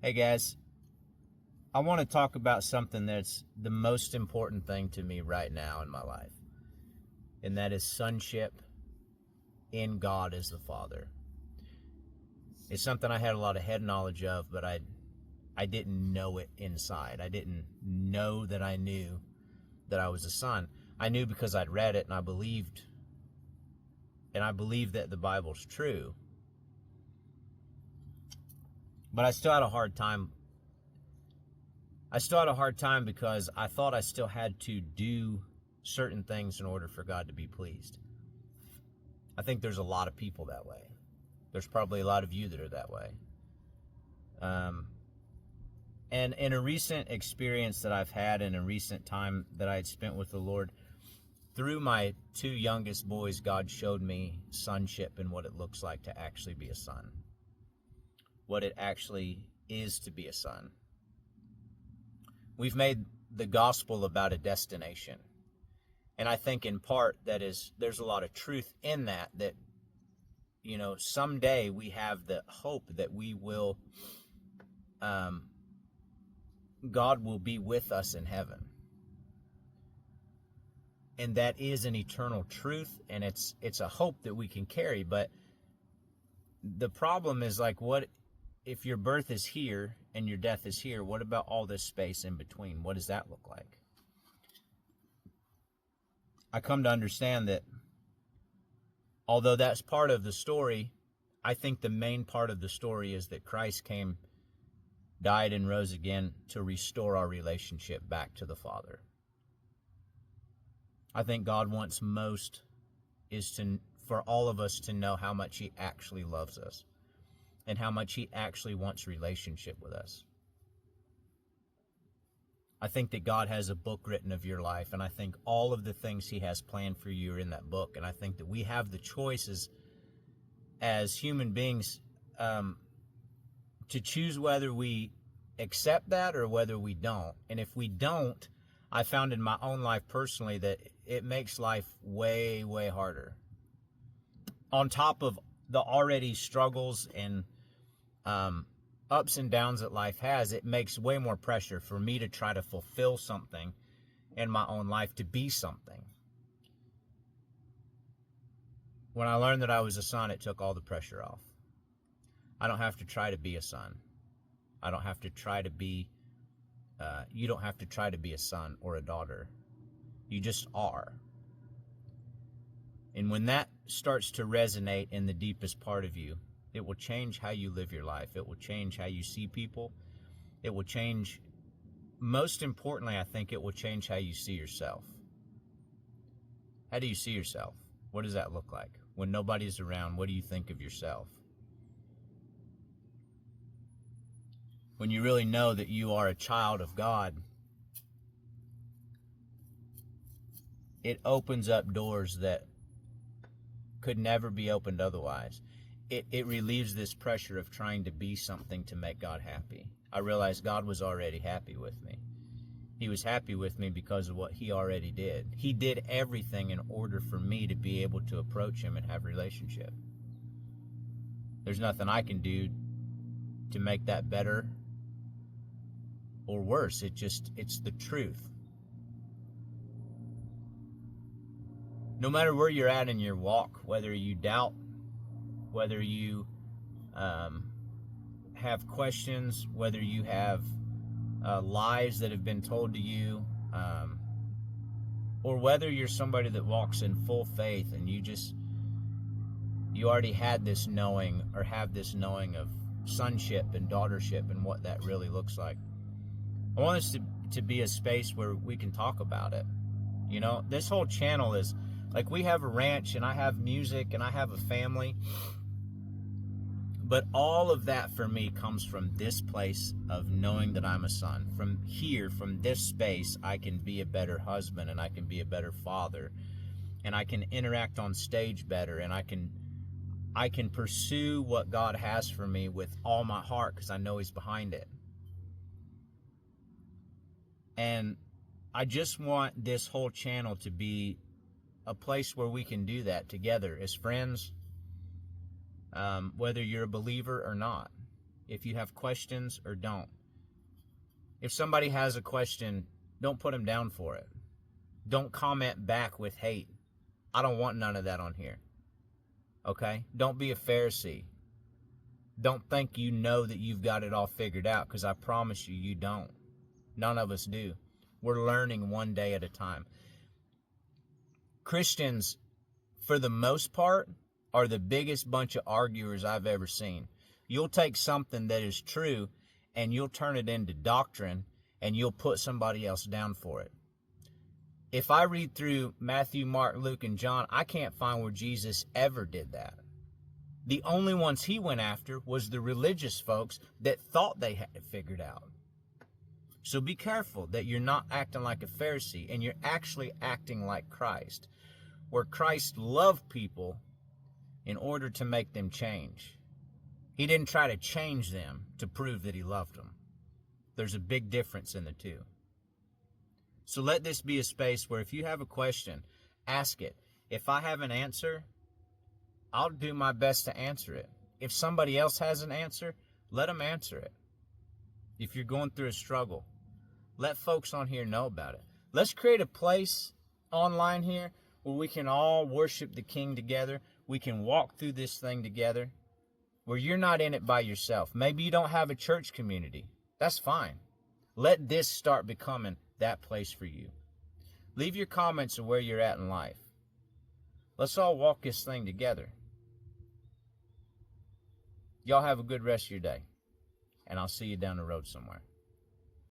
Hey guys, I want to talk about something that's the most important thing to me right now in my life, and that is sonship in God as the Father. It's something I had a lot of head knowledge of, but I didn't know it inside. I didn't know that I knew that I was a son. I knew because I'd read it and I believed that the Bible's true. But I still had a hard time because I thought I still had to do certain things in order for God to be pleased. I think there's a lot of people that way. There's probably a lot of you that are that way. And in a recent experience that I've had in a recent time that I had spent with the Lord, through my two youngest boys, God showed me sonship and what it looks like to actually be a son. What it actually is to be a son. We've made the gospel about a destination. And I think in part there's a lot of truth in that someday we have the hope that we will, God will be with us in heaven. And that is an eternal truth, and it's a hope that we can carry. But the problem is, like, what if your birth is here and your death is here? What about all this space in between? What does that look like? I come to understand that although that's part of the story, I think the main part of the story is that Christ came, died, and rose again to restore our relationship back to the Father. I think God wants most is for all of us to know how much He actually loves us and how much He actually wants relationship with us. I think that God has a book written of your life, and I think all of the things He has planned for you are in that book. And I think that we have the choices as human beings to choose whether we accept that or whether we don't. And if we don't, I found in my own life personally that it makes life way, way harder. On top of the already struggles and ups and downs that life has, it makes way more pressure for me to try to fulfill something in my own life, to be something. When I learned that I was a son, it took all the pressure off. I don't have to try to be a son. I don't have to try to be, you don't have to try to be a son or a daughter. You just are. And when that starts to resonate in the deepest part of you, it will change how you live your life. It will change how you see people. It will change, most importantly, I think it will change how you see yourself. How do you see yourself? What does that look like? When nobody's around, what do you think of yourself? When you really know that you are a child of God, it opens up doors that could never be opened otherwise. It relieves this pressure of trying to be something to make God happy. I realized God was already happy with me. He was happy with me because of what He already did. He did everything in order for me to be able to approach Him and have a relationship. There's nothing I can do to make that better or worse. It's the truth. No matter where you're at in your walk, whether you doubt, whether you have questions, whether you have lies that have been told to you, or whether you're somebody that walks in full faith and you already had this knowing or have this knowing of sonship and daughtership and what that really looks like. I want us to be a space where we can talk about it. You know, this whole channel is like, we have a ranch and I have music and I have a family. But all of that for me comes from this place of knowing that I'm a son. From here, from this space, I can be a better husband and I can be a better father. And I can interact on stage better, and I can pursue what God has for me with all my heart because I know He's behind it. And I just want this whole channel to be a place where we can do that together as friends, whether you're a believer or not. if you have questions or don't. If somebody has a question, don't put them down for it. Don't comment back with hate. I don't want none of that on here. Okay? Don't be a Pharisee. Don't think you know that you've got it all figured out, because I promise you, you don't. None of us do. We're learning one day at a time. Christians, for the most part, are the biggest bunch of arguers I've ever seen. You'll take something that is true and you'll turn it into doctrine and you'll put somebody else down for it. If I read through Matthew, Mark, Luke, and John, I can't find where Jesus ever did that. The only ones he went after was the religious folks that thought they had it figured out. So be careful that you're not acting like a Pharisee and you're actually acting like Christ, where Christ loved people in order to make them change. He didn't try to change them to prove that he loved them. There's a big difference in the two. So let this be a space where if you have a question, ask it. If I have an answer, I'll do my best to answer it. If somebody else has an answer, let them answer it. If you're going through a struggle, let folks on here know about it. Let's create a place online here where we can all worship the King together. We can walk through this thing together, where you're not in it by yourself. Maybe you don't have a church community. That's fine. Let this start becoming that place for you. Leave your comments of where you're at in life. Let's all walk this thing together. Y'all have a good rest of your day, and I'll see you down the road somewhere.